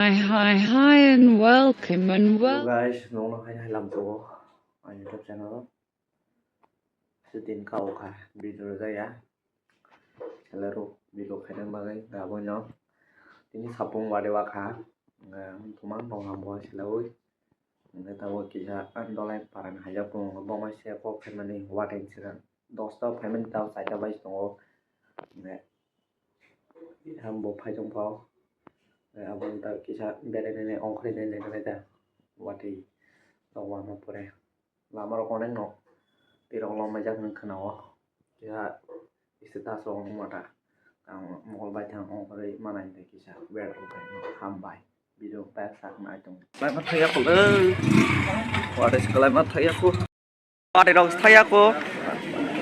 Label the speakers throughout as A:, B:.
A: Hi, and welcome, and
B: Hello
A: welcome.
B: guys, nung nakahilam ko ang YouTube channel Sitin kau ka video ra ya Hello video khain bagai gabo no Ini sapung wade wa kha tumang tong ham bo silawui ngai tawo kisa andolai paran haja ko boma se ko khain mani waten siran dosta payment taw saita bai tongo ngai ham bo phai jong pao abang ta kisa bere ne ongkhri ne ne ta wati lawan pore lamar koneng no tirong long majak nang khanao ya istitas long mata ang mol bai thang ong kore manai te kisa ber ro kai no hambai video pa sak mai tong lai mat thaya ko wa de sekolah mat thaya ko wa de rong thaya ko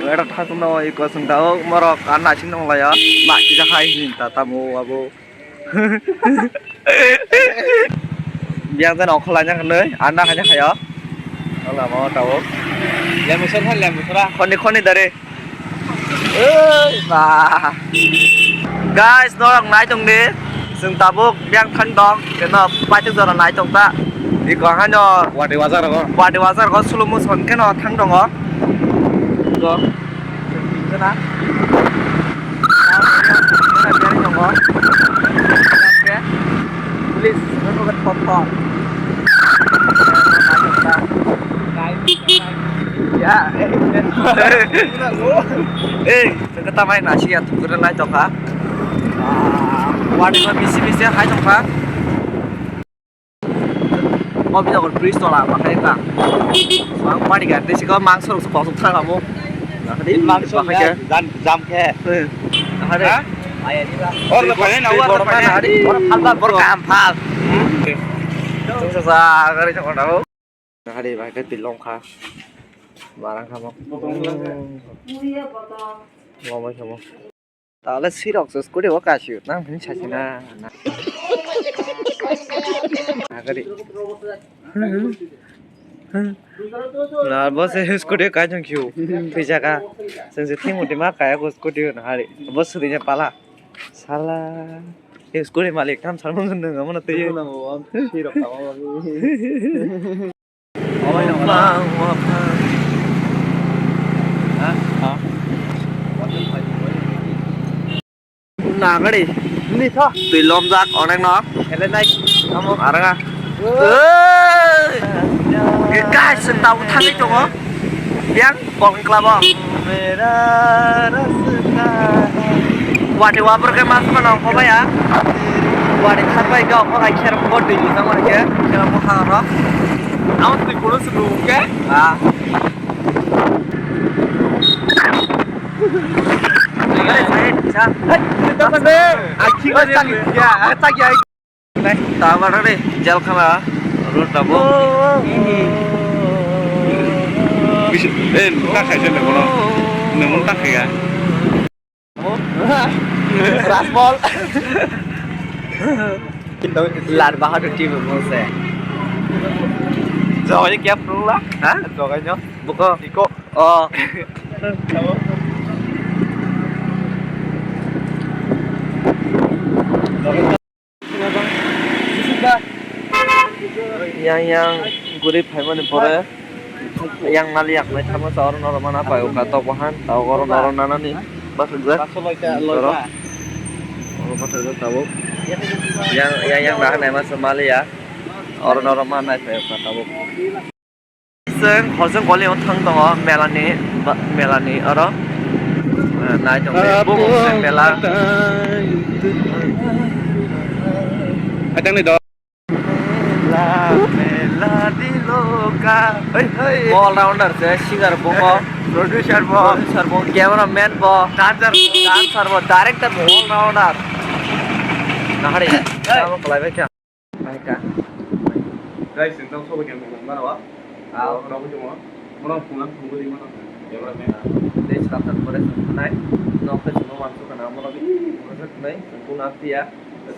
B: era thas no iko sung dao maro kana chin nong la ya ma kisa khai hin ta tamu abo biang ta no khala nya kanoi anda kanya khaya ala ma tawo Lemusan kan lemusra khoni dare ơi bà guys nó đang nãy trong đi sừng tà bốc đang thân đong cái nó ba chiếc giờ là nãy trong ta thì còn hai nhỏ qua đi qua giờ có slow motion cái nó thắng đong ó rồi cái nào cái này cái nhỏ ó cái please nó có cái pop ya kita main nasi ya tuh keren aja kak waduh misi hai dong kak mau bisa berbris lah makanya kak soalnya kemarin ganti sih kalau mangsa harus kosong kamu jadi mangsa ya jam ke ada orang panen awal panen orang halal berkampal susah kali cakap tahu hari baik tilong kak barang kamu ngomong kamu তাহলে সিরক সস করে ও কাশি না আমি ছাছি না আগরি না বস হেস করে কাজ কিউ তুই জায়গা সেন্সে থিমুটি মা কায়া গোস করে না হারে বস দিনে পালা সালা হেস করে মালিক কাম সারমন নং আমনা তুই না সিরক কাম ওই না nàng cái đi đi thôi tùy lom ra còn đang nó lên đây không à đang cái cái sừng tàu thang cái chỗ đó biếng còn club không waduh apa kan mas mana kau bayar waduh sampai kau pakai cara bodoh itu sama dia cara mukhara awak tu kurus dulu ke Tabar deh, jal kala, lu tabu.
C: Bisa, tak kayak mana kono, namun tak kayak.
B: Raspol. Lad bahar tu tim mose.
C: Rồi cái kẹp luôn lá,
B: Hah?
C: rồi cái nhá,
B: Buka.
C: Iko,
B: Oh. yang gurih mana boleh yang naliak nih sama seorang orang mana apa ya kata bahan tahu orang nana nih mas gue tahu yang bahan emang semali ya orang mana saya tahu seng hosen kali otang dong melani orang naik dong bung melan
C: ada nih dong.
B: Mela di loka all rounder se singer bongo producer bo cameraman bo dancer bo director bo all rounder nah hari kamu kelai baik ya baik ya
C: Guys, tentang soal yang mana wa? Orang cuma orang pulang tunggu di mana? Ya berarti.
B: Desa Selatan Polres Sungai nokta cuma masuk ke nama lagi masuk naik sempurna ya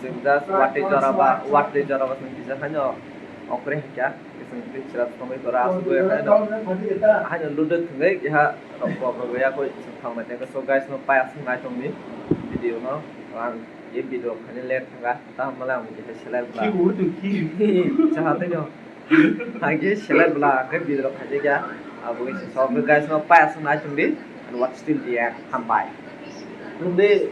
B: sehingga wate jara ba bisa hanya okre ya sehingga cerat kami beras gue hanya ludet ngai ya rokok ya koi sempang mate so guys no payah sungai tong ni video no ये भिडिअ खाने लेट थांगा ता मला मुझे सेलेक्ट बला
C: की उड़ तू की
B: चाहते हो आगे सेलेक्ट बला के भिडिअ खाजे क्या अब इसे सब गाइस नो पास ना चुंडी and what still the act come by. Lunde,